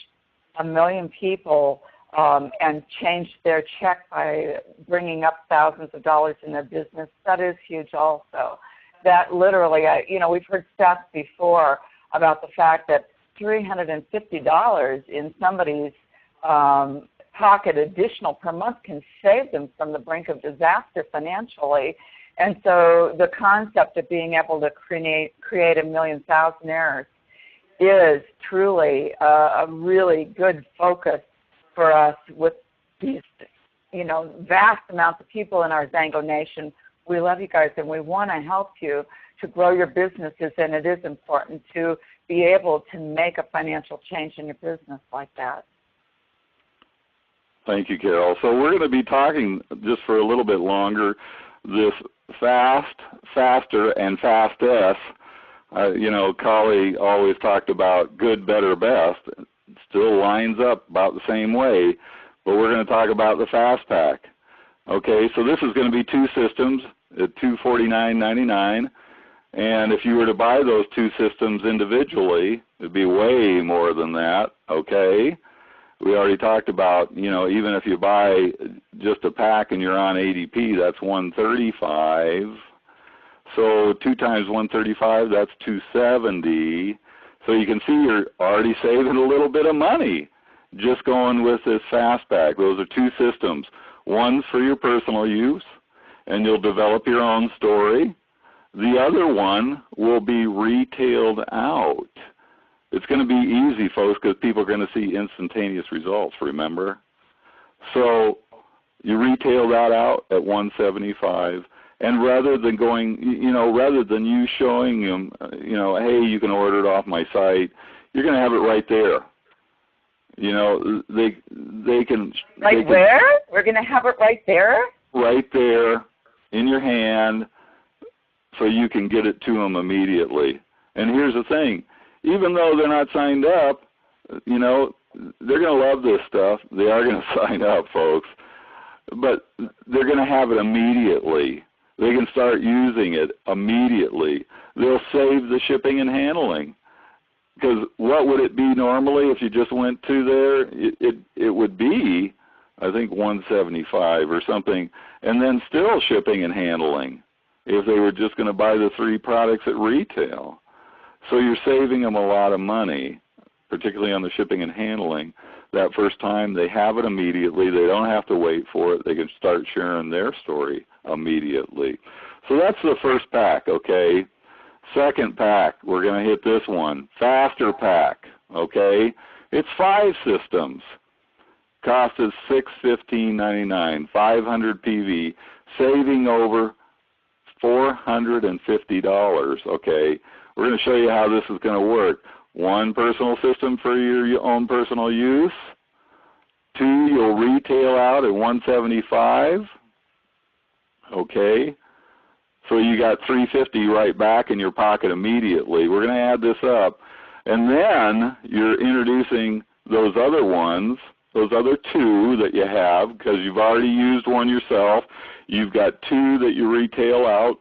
1 million people and change their check by bringing up thousands of dollars in their business, that is huge also. That literally, we've heard stats before about the fact that $350 in somebody's pocket additional per month can save them from the brink of disaster financially. And so the concept of being able to create 1 million thousandaires is truly a really good focus for us with these, vast amounts of people in our Xango Nation. We love you guys, and we want to help you to grow your businesses, and it is important to be able to make a financial change in your business like that. Thank you, Carol. So we're going to be talking just for a little bit longer this fast, faster, and fast-S. Kali always talked about good, better, best. It still lines up about the same way, but we're going to talk about the Fast Pack. Okay, so this is going to be 2 systems at $249.99, and if you were to buy those 2 systems individually, it'd be way more than that, okay? We already talked about, even if you buy just a pack and you're on ADP, that's $135. So 2 times 135, that's $270. So you can see you're already saving a little bit of money just going with this Fast Pack. Those are 2 systems. One's for your personal use, and you'll develop your own story. The other one will be retailed out. It's going to be easy, folks, because people are going to see instantaneous results, remember? So you retail that out at $175. And rather than rather than you showing them, hey, you can order it off my site, you're going to have it right there. They can. Where? We're going to have it right there? Right there in your hand, so you can get it to them immediately. And here's the thing. Even though they're not signed up, they're going to love this stuff. They are going to sign up, folks. But they're going to have it immediately. They can start using it immediately. They'll save the shipping and handling. Because what would it be normally if you just went to there? It would be, I think, $175 or something, and then still shipping and handling if they were just going to buy the 3 products at retail. So you're saving them a lot of money, particularly on the shipping and handling. That first time, they have it immediately. They don't have to wait for it. They can start sharing their story immediately. So that's the first pack, okay? Second pack, we're going to hit this one. Faster Pack, okay? It's 5 systems. Cost is $615.99, 500 PV, saving over $450, okay? We're going to show you how this is going to work. 1 personal system for your own personal use. 2 you'll retail out at $175. Okay. So you got $350 right back in your pocket immediately. We're going to add this up. And then you're introducing those other ones, those other 2 that you have, because you've already used 1 yourself. You've got 2 that you retail out,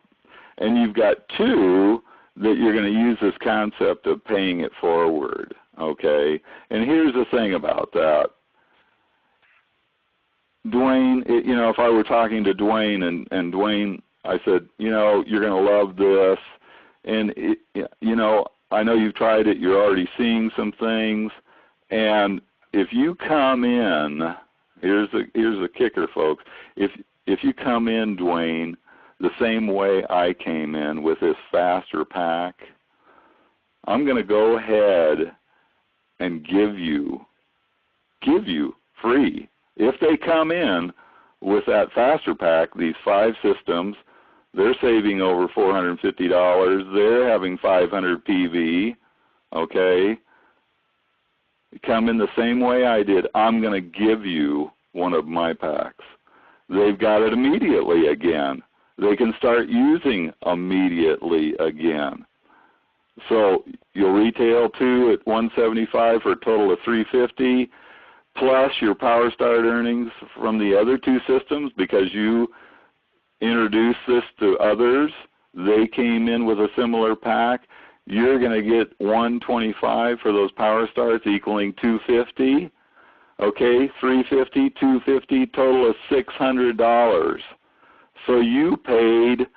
and you've got 2 that you're going to use this concept of paying it forward, okay? And here's the thing about that. Dwayne, if I were talking to Dwayne, and Dwayne, I said, you're going to love this, and, I know you've tried it, you're already seeing some things, and if you come in, here's the kicker, folks, if you come in, Dwayne, the same way I came in with this Faster Pack, I'm going to go ahead and give you free. If they come in with that Faster Pack, these 5 systems, they're saving over $450. They're having 500 PV, okay? Come in the same way I did. I'm going to give you one of my packs. They've got it immediately again. They can start using immediately again. So you'll retail 2 at $175 for a total of $350, plus your Power Start earnings from the other 2 systems, because you introduced this to others. They came in with a similar pack. You're going to get $125 for those Power Starts, equaling $250. Okay, $350, $250, total of $600. So you paid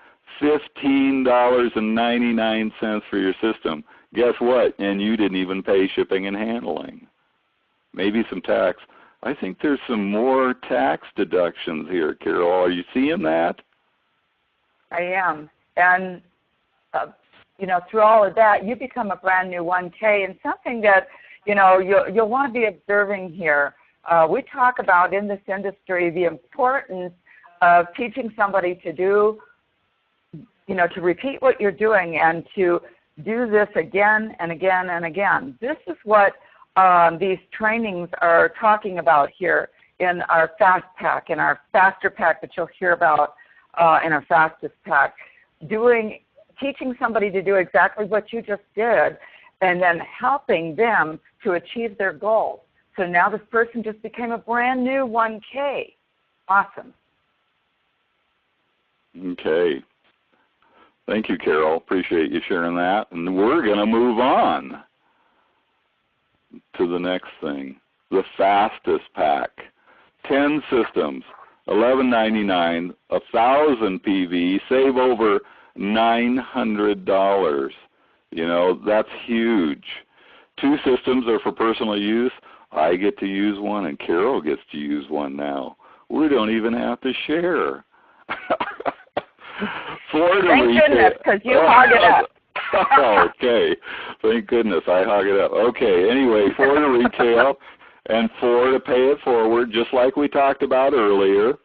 $15.99 for your system. Guess what? And you didn't even pay shipping and handling. Maybe some tax. I think there's some more tax deductions here, Carol. Are you seeing that? I am. And through all of that, you become a brand new 1K. And something that, you'll want to be observing here. We talk about in this industry the importance of teaching somebody to do, to repeat what you're doing and to do this again and again and again. This is what these trainings are talking about here in our Fast Pack, in our Faster Pack that you'll hear about in our Fastest Pack. Teaching somebody to do exactly what you just did and then helping them to achieve their goals. So now this person just became a brand new 1K. Awesome. Okay. Thank you, Carol. Appreciate you sharing that. And we're going to move on to the next thing, the Fastest Pack. 10 systems, $11.99, 1,000 PV, save over $900. That's huge. 2 systems are for personal use. I get to use one, and Carol gets to use one now. We don't even have to share. Thank goodness, because you hog it up. Okay. Thank goodness I hog it up. Okay. Anyway, 4 to retail and 4 to pay it forward, just like we talked about earlier.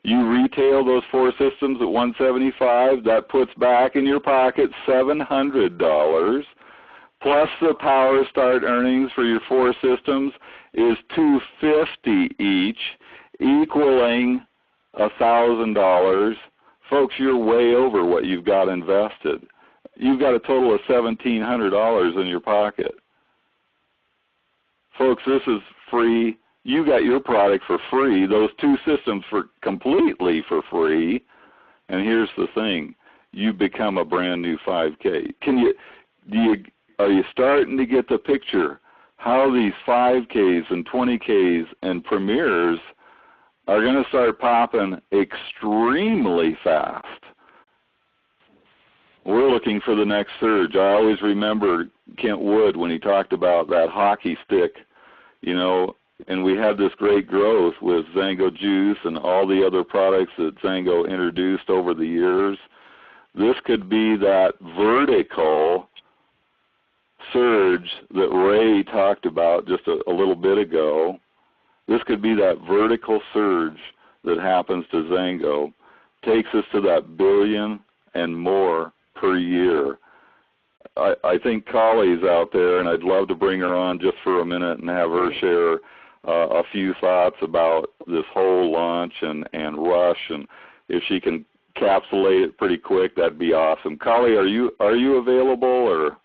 You retail those 4 systems at $175. That puts back in your pocket $700. Plus the Power Start earnings for your 4 systems is $250 each, equaling $1,000. Folks, you're way over what you've got invested. You've got a total of $1,700 in your pocket. Folks, this is free. You got your product for free. Those 2 systems completely for free. And here's the thing: you become a brand new 5K. Are you starting to get the picture how these 5Ks and 20Ks and premieres are going to start popping extremely fast? We're looking for the next surge. I always remember Kent Wood when he talked about that hockey stick, and we had this great growth with Xango Juice and all the other products that Xango introduced over the years. This could be that vertical surge that Ray talked about just a little bit ago. This could be that vertical surge that happens to Xango, takes us to that billion and more per year. I think Collie's out there, and I'd love to bring her on just for a minute and have her share a few thoughts about this whole launch and rush, and if she can encapsulate it pretty quick, that'd be awesome. Collie, are you available or?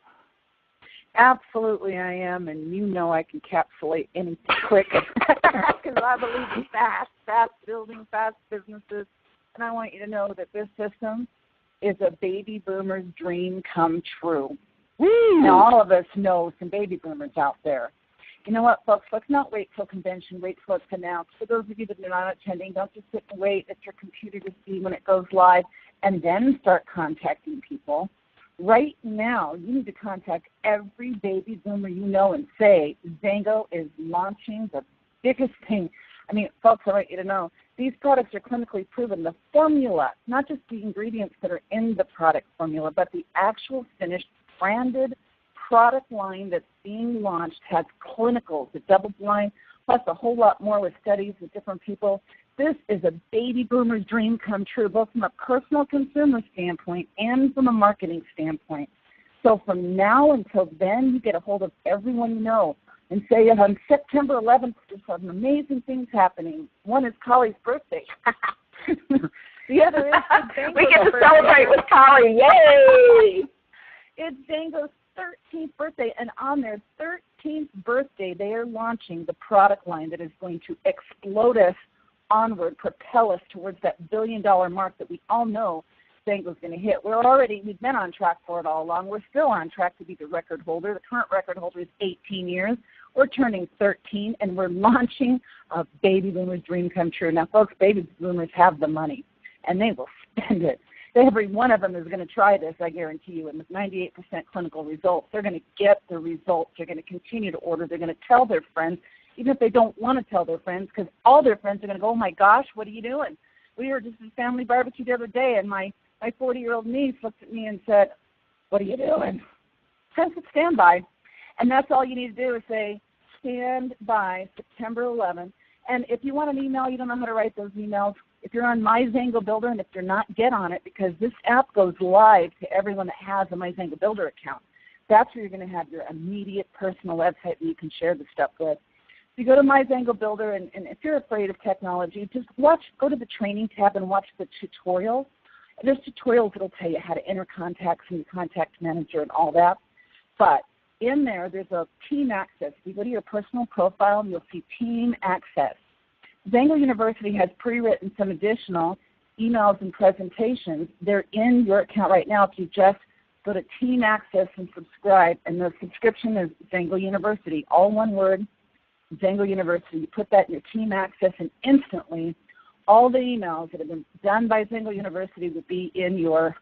Absolutely, I am, and I can encapsulate anything quick because I believe in fast building, fast businesses, and I want you to know that this system is a baby boomer's dream come true. Woo! Now, all of us know some baby boomers out there. You know what, folks? Let's not wait till convention. Wait till it's announced. For those of you that are not attending, don't just sit and wait at your computer to see when it goes live and then start contacting people. Right now, you need to contact every baby boomer you know and say, Xango is launching the biggest thing. I mean, folks, I want you to know, these products are clinically proven. The formula, not just the ingredients that are in the product formula, but the actual finished branded product line that's being launched has clinicals, a double blind, plus a whole lot more with studies with different people. This is a baby boomer's dream come true, both from a personal consumer standpoint and from a marketing standpoint. So from now until then, you get a hold of everyone you know and say, on September 11th, there's some amazing things happening. One is Collie's birthday. The other is Xango's we get to birthday. Celebrate with Collie. Yay! It's Xango's 13th birthday, and on their 13th birthday, they are launching the product line that is going to explode us onward, propel us towards that billion-dollar mark that we all know Xango's going to hit. We've been on track for it all along. We're still on track to be the record holder. The current record holder is 18 years. We're turning 13, and we're launching a baby boomer's dream come true. Now, folks, baby boomers have the money, and they will spend it. Every one of them is going to try this, I guarantee you, and with 98% clinical results, they're going to get the results. They're going to continue to order. They're going to tell their friends, even if they don't want to tell their friends, because all their friends are going to go, oh, my gosh, what are you doing? We were just at family barbecue the other day, and my 40-year-old niece looked at me and said, what are you doing? Press it standby. And that's all you need to do is say, stand by September 11th. And if you want an email, you don't know how to write those emails. If you're on My Xango Builder, and if you're not, get on it, because this app goes live to everyone that has a My Xango Builder account. That's where you're going to have your immediate personal website that you can share the stuff with. If you go to My Xango Builder, and if you're afraid of technology, just go to the training tab and watch the tutorials. There's tutorials that will tell you how to enter contacts and your contact manager and all that. But in there, there's a team access. You go to your personal profile and you'll see team access. Xango University has pre-written some additional emails and presentations. They're in your account right now if you just go to team access and subscribe. And the subscription is Xango University, all one word, Xango University. You put that in your team access, and instantly all the emails that have been done by Xango University would be in your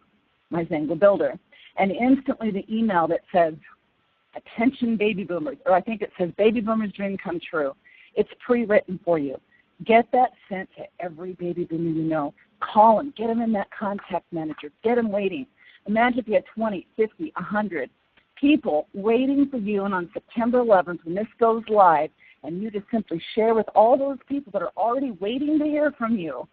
My Xango Builder. And instantly the email that says, attention baby boomers, or I think it says baby boomers dream come true. It's pre-written for you. Get that sent to every baby boomer you know. Call them. Get them in that contact manager. Get them waiting. Imagine if you had 20, 50, 100 people waiting for you, and on September 11th when this goes live, and you just simply share with all those people that are already waiting to hear from you,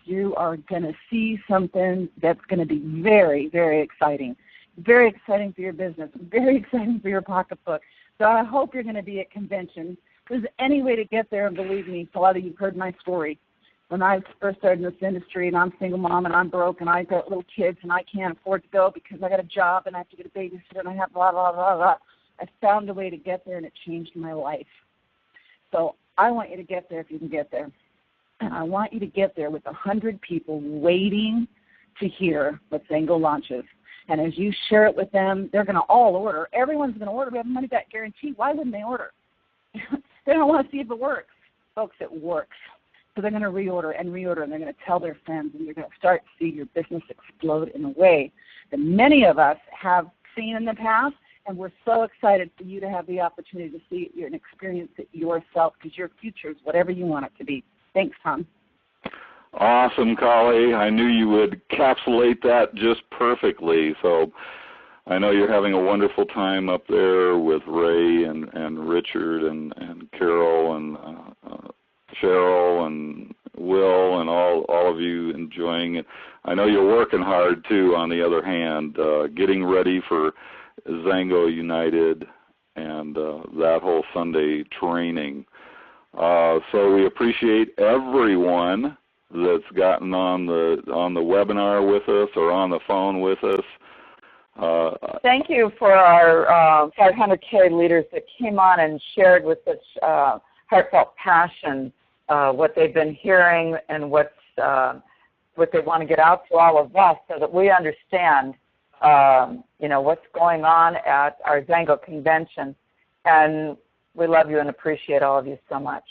you are going to see something that's going to be very, very exciting. Very exciting for your business. Very exciting for your pocketbook. So I hope you're going to be at convention. If there's any way to get there, and believe me, a lot of you have heard my story. When I first started in this industry, and I'm a single mom, and I'm broke, and I've got little kids, and I can't afford to go because I got a job, and I have to get a babysitter, and I have blah, blah, blah, blah. I found a way to get there, and it changed my life. So I want you to get there if you can get there. And I want you to get there with 100 people waiting to hear what Xango launches. And as you share it with them, they're going to all order. Everyone's going to order. We have a money-back guarantee. Why wouldn't they order? They don't want to see if it works. Folks, it works. So they're going to reorder, and they're going to tell their friends, and you're going to start to see your business explode in a way that many of us have seen in the past. And we're so excited for you to have the opportunity to see it and experience it yourself, because your future is whatever you want it to be. Thanks, Tom. Awesome, Collie. I knew you would encapsulate that just perfectly. So I know you're having a wonderful time up there with Ray and Richard and Carol and Cheryl and Will and all of you enjoying it. I know you're working hard, too, on the other hand, getting ready for Xango United and that whole Sunday training. So we appreciate everyone that's gotten on the webinar with us or on the phone with us. Thank you for our 500K leaders that came on and shared with such heartfelt passion what they've been hearing and what they want to get out to all of us, so that we understand what's going on at our Xango convention. And we love you and appreciate all of you so much.